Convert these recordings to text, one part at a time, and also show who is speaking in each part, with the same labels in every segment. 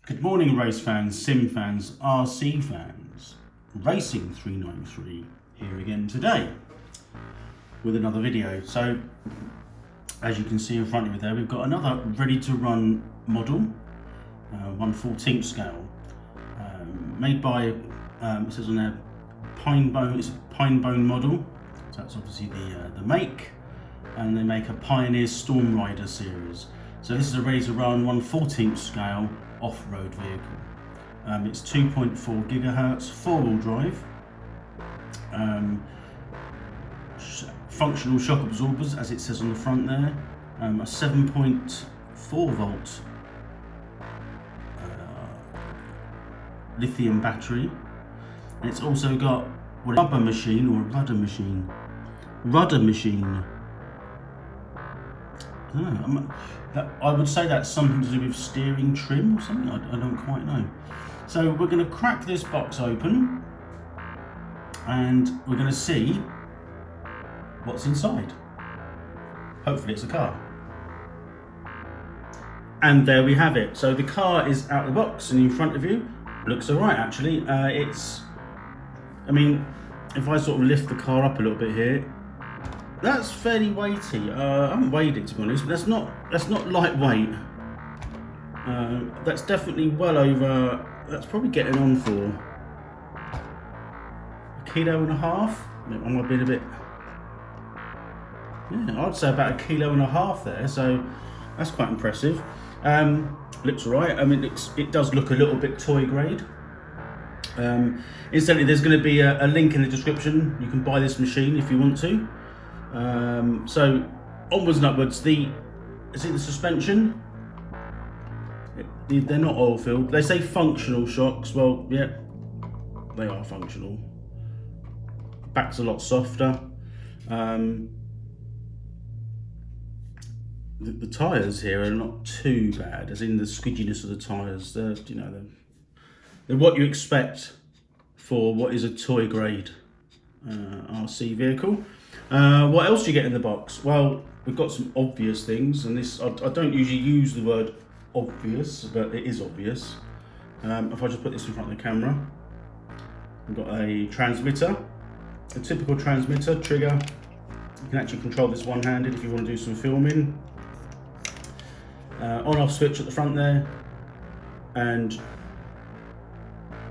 Speaker 1: Good morning, race fans, sim fans, RC fans. Racing 393 here again today with another video. So, as you can see in front of you there, we've got another ready to run model, 1/14 scale, made by, it says on there, Pine Bone. It's a Pine Bone model, so that's obviously the make, and they make a Pioneer Storm Rider series. So this is a ready to run 1/14 scale off-road vehicle. It's 2.4 gigahertz, four-wheel drive, functional shock absorbers, as it says on the front there, a 7.4 volt lithium battery, and it's also got a rudder machine. I don't know. I would say that's something to do with steering trim or something. I don't quite know. So we're going to crack this box open and we're going to see what's inside. Hopefully it's a car. And there we have it. So the car is out of the box and in front of you. Looks alright actually. If I sort of lift the car up a little bit here, that's fairly weighty. I haven't weighed it, to be honest, but that's not lightweight. That's definitely well over, that's probably getting on for 1.5 kilos. I might be a bit, yeah, I'd say about 1.5 kilos there, so that's quite impressive. Looks alright. It does look a little bit toy grade. Incidentally, there's going to be a link in the description. You can buy this machine if you want to. So onwards and upwards. The suspension? They're not oil filled. They say functional shocks. Well, yeah, they are functional. Back's a lot softer. The tyres here are not too bad, as in the squidginess of the tyres. They're what you expect for what is a toy grade RC vehicle. What else do you get in the box? Well, we've got some obvious things, and this I don't usually use the word obvious, but it is obvious. If I just put this in front of the camera, we've got a transmitter, a typical transmitter trigger. You can actually control this one-handed if you want to do some filming. On-off switch at the front there, and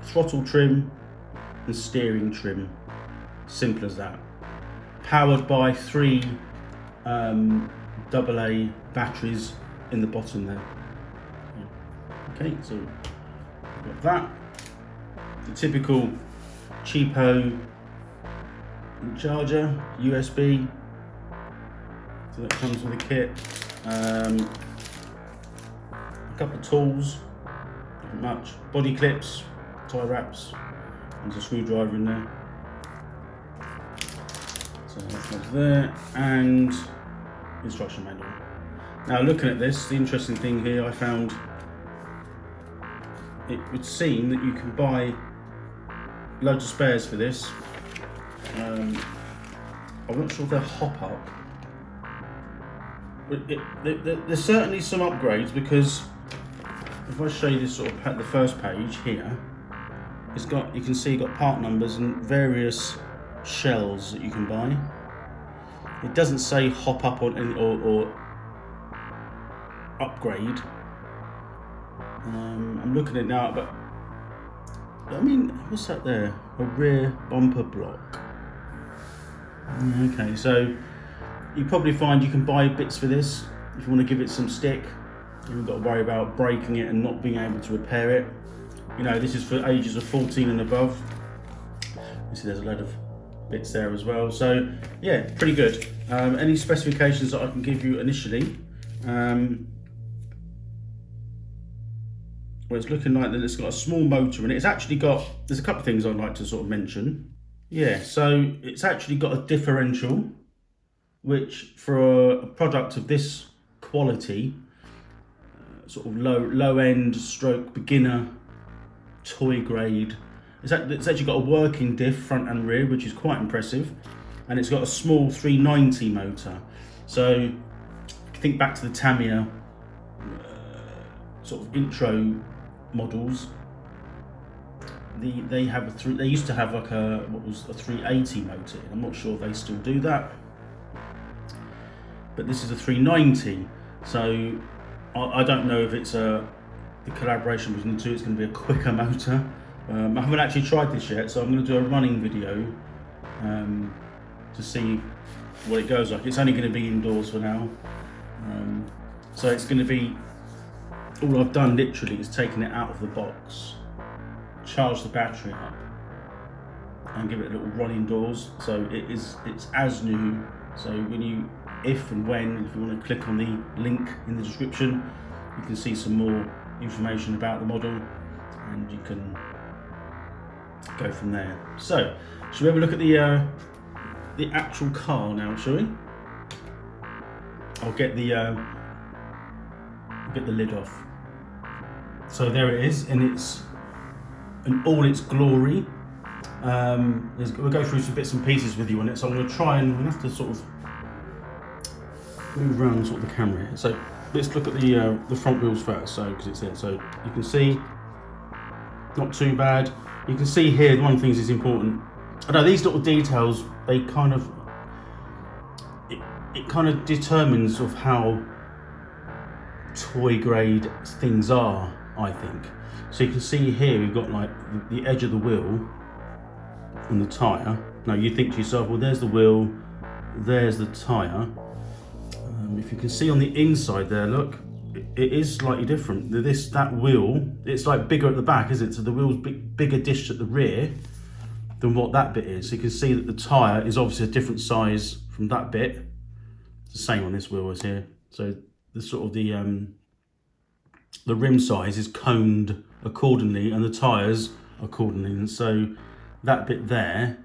Speaker 1: throttle trim and steering trim. Simple as that. Powered by 3 AA batteries in the bottom there. Okay, so we've got that. The typical cheapo charger, USB. So that comes with a kit. A couple of tools, not much. Body clips, tie wraps, there's a screwdriver in there. So that's there, and instruction manual. Now looking at this, the interesting thing here, I found it would seem that you can buy loads of spares for this. I'm not sure if they're hop up, but there's certainly some upgrades, because if I show you this sort of the first page here, you can see got part numbers and various shells that you can buy. It doesn't say hop up or upgrade. I'm looking at it now, but what's that there? A rear bumper block. Okay, so you probably find you can buy bits for this if you want to give it some stick. You haven't got to worry about breaking it and not being able to repair it. This is for ages of 14 and above. You see there's a load of bits there as well. So yeah, pretty good. Any specifications that I can give you initially? Well, it's looking like that it's got a small motor in it. It's actually got, there's a couple of things I'd like to sort of mention. Yeah, so it's actually got a differential, which for a product of this quality, sort of low end stroke beginner toy grade, it's actually got a working diff front and rear, which is quite impressive, and it's got a small 390 motor. So if you think back to the Tamiya sort of intro models, they have they used to have like a 380 motor. I'm not sure if they still do that, but this is a 390. So I don't know if it's the collaboration between the two. It's going to be a quicker motor. I haven't actually tried this yet, so I'm going to do a running video to see what it goes like. It's only going to be indoors for now, so it's going to be, all I've done literally is taken it out of the box, charge the battery up, and give it a little run indoors. So it's as new. So if and when you want to click on the link in the description, you can see some more information about the model, and you can go from there. So should we have a look at the actual car now, shall we? I'll get the lid off. So there it is, and it's in all its glory. We'll go through some bits and pieces with you on it. So I'm going to try and we'll have to sort of move around sort of the camera here. So let's look at the front wheels first. So because it's there, so you can see not too bad. You can see here one of the things is important. I know these little details, they kind of it kind of determines of how toy grade things are, I think. So you can see here we've got like the edge of the wheel and the tyre. Now you think to yourself, well, there's the wheel, there's the tyre. If you can see on the inside there, look, it is slightly different. That wheel, it's like bigger at the back, isn't it? So the wheel's bigger dish at the rear than what that bit is. So you can see that the tyre is obviously a different size from that bit. It's the same on this wheel as here. So the sort of the rim size is coned accordingly, and the tyres accordingly. And so that bit there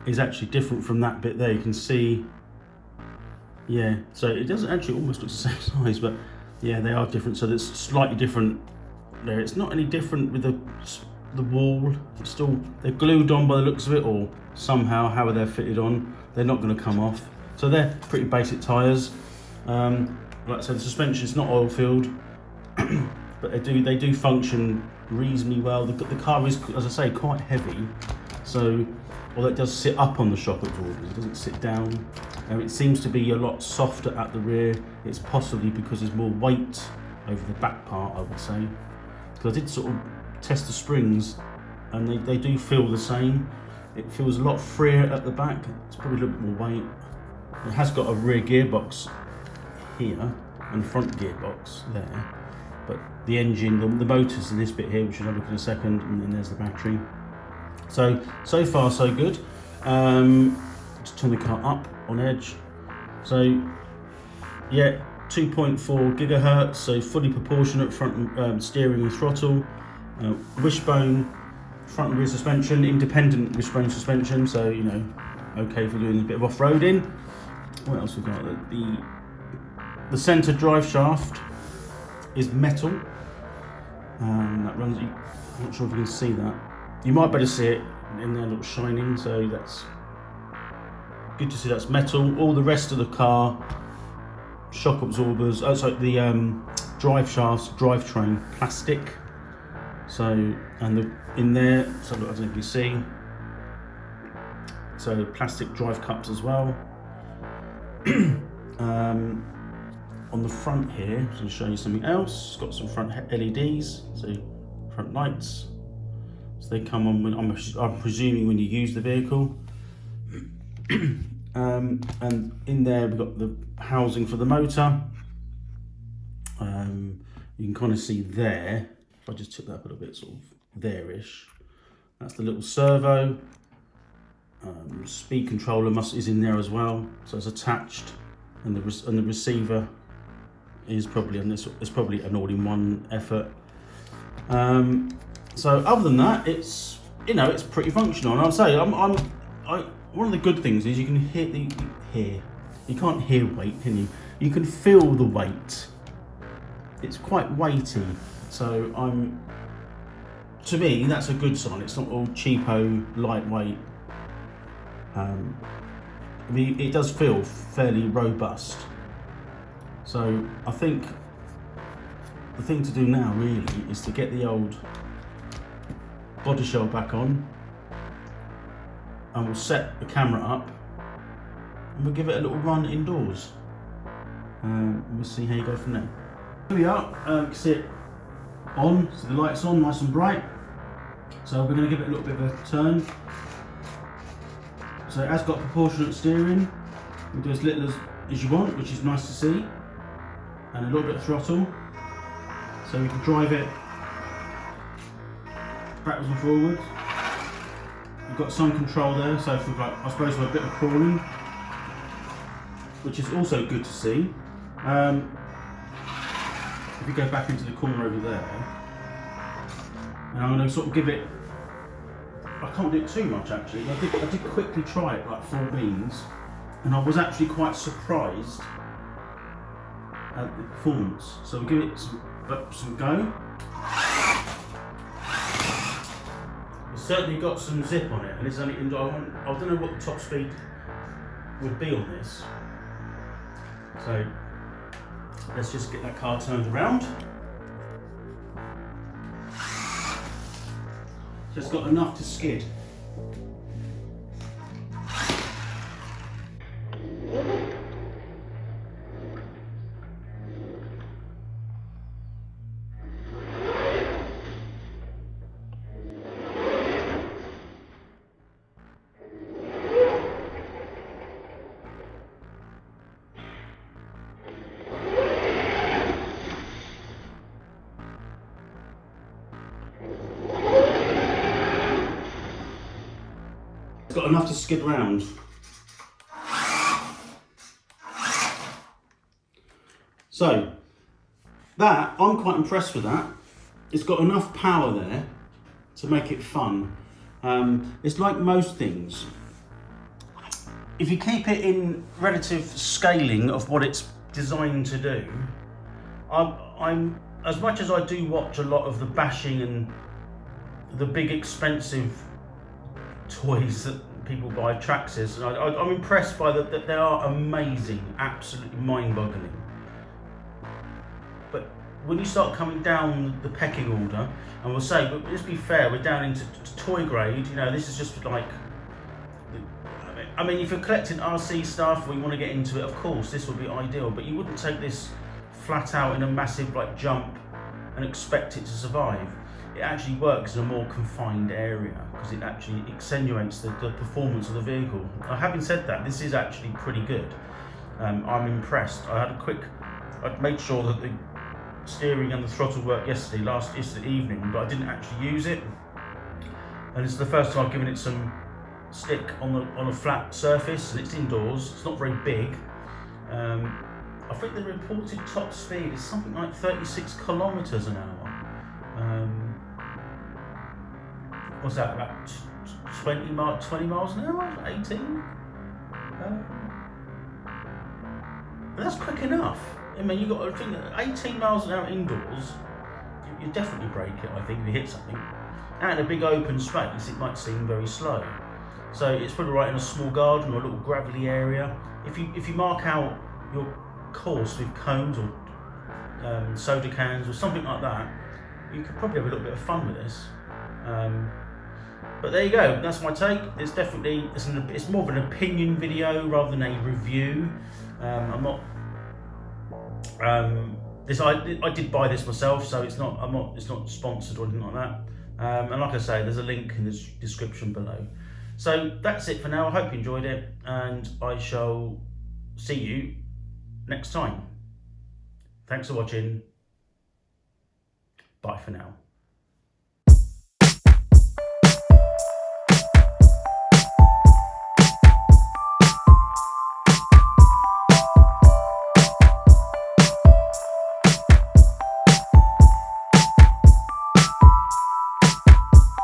Speaker 1: is actually different from that bit there. You can see, yeah, so it doesn't actually almost look the same size, but yeah, they are different. So it's slightly different there. It's not any different with the wall. It's still, they're glued on by the looks of it, or somehow, how they're fitted on, they're not going to come off. So they're pretty basic tyres. Like I said, the suspension is not oil filled, but they do function reasonably well. The car is, as I say, quite heavy. So although it does sit up on the shock absorbers, it doesn't sit down. It seems to be a lot softer at the rear. It's possibly because there's more weight over the back part, I would say. Because I did sort of test the springs, and they do feel the same. It feels a lot freer at the back. It's probably a little bit more weight. It has got a rear gearbox here and front gearbox there, but the engine, the motors in this bit here, which we'll have a look in a second, and then there's the battery. So far so good. Just turn the car up on edge. So yeah, 2.4 gigahertz, so fully proportionate front steering and throttle. Wishbone front and rear suspension, independent wishbone suspension, so you know, okay for doing a bit of off-roading. What else we got? The centre drive shaft is metal. That runs. I'm not sure if you can see that. You might better see it in there, look shining. So that's good to see. That's metal. All the rest of the car, shock absorbers. Oh, sorry, the drive shafts, drivetrain, plastic. So in there. So look, I don't know if you see. So plastic drive cups as well. On the front here, I'm going to show you something else. It's got some front LEDs, so front lights. So they come on when I'm presuming when you use the vehicle. And in there we've got the housing for the motor. You can kind of see there. If I just took that up a little bit, sort of there-ish. That's the little servo. Speed controller is in there as well, so it's attached, and the receiver is probably on this. It's probably an all-in-one effort. So other than that, it's it's pretty functional. And I'll say, one of the good things is you can hear. You can't hear weight, can you? You can feel the weight. It's quite weighty, so to me that's a good sign. It's not all cheapo, lightweight. I mean, it does feel fairly robust. So I think the thing to do now really is to get the old body shell back on, and we'll set the camera up and we'll give it a little run indoors. We'll see how you go from there. Here we are, you can see it on, so the light's on nice and bright. So we're going to give it a little bit of a turn. So it has got proportionate steering. You can do as little as you want, which is nice to see. And a little bit of throttle. So we can drive it backwards and forwards. We've got some control there, so for like, I suppose for a bit of crawling, which is also good to see. If you go back into the corner over there, and I'm going to sort of give it, I can't do it too much actually. I did quickly try it like 4 beans, and I was actually quite surprised at the performance. So we'll give it some go. It's certainly got some zip on it, and it's only, I don't know what the top speed would be on this. So let's just get that car turned around. Just got enough to skid. Got enough to skid round. So that, I'm quite impressed with that. It's got enough power there to make it fun. It's like most things. If you keep it in relative scaling of what it's designed to do, I'm as much as I do watch a lot of the bashing and the big expensive toys that people buy, Traxxas, and I'm impressed by that. They are amazing, absolutely mind-boggling. But when you start coming down the pecking order, and we'll say, but let's be fair, we're down into toy grade. You know, this is just like, I mean, if you're collecting RC stuff or you want to get into it, of course, this would be ideal. But you wouldn't take this flat out in a massive like jump and expect it to survive. It actually works in a more confined area because it actually accentuates the performance of the vehicle. Having said that, this is actually pretty good. I'm impressed. I made sure that the steering and the throttle worked yesterday evening, but I didn't actually use it. And it's the first time I've given it some stick on a flat surface, and it's indoors. It's not very big. I think the reported top speed is something like 36 kilometers an hour. What's that, about 20 miles an hour, 18? That's quick enough. I mean, you've got to think that 18 miles an hour indoors, you definitely break it, I think, if you hit something. Out in a big open space, it might seem very slow. So it's probably right in a small garden or a little gravelly area. If you mark out your course with cones or soda cans or something like that, you could probably have a little bit of fun with this. But there you go, that's my take. It's definitely, it's more of an opinion video rather than a review. I'm not, I did buy this myself, so it's not sponsored or anything like that. And like I say, there's a link in the description below. So that's it for now. I hope you enjoyed it, and I shall see you next time. Thanks for watching. Bye for now.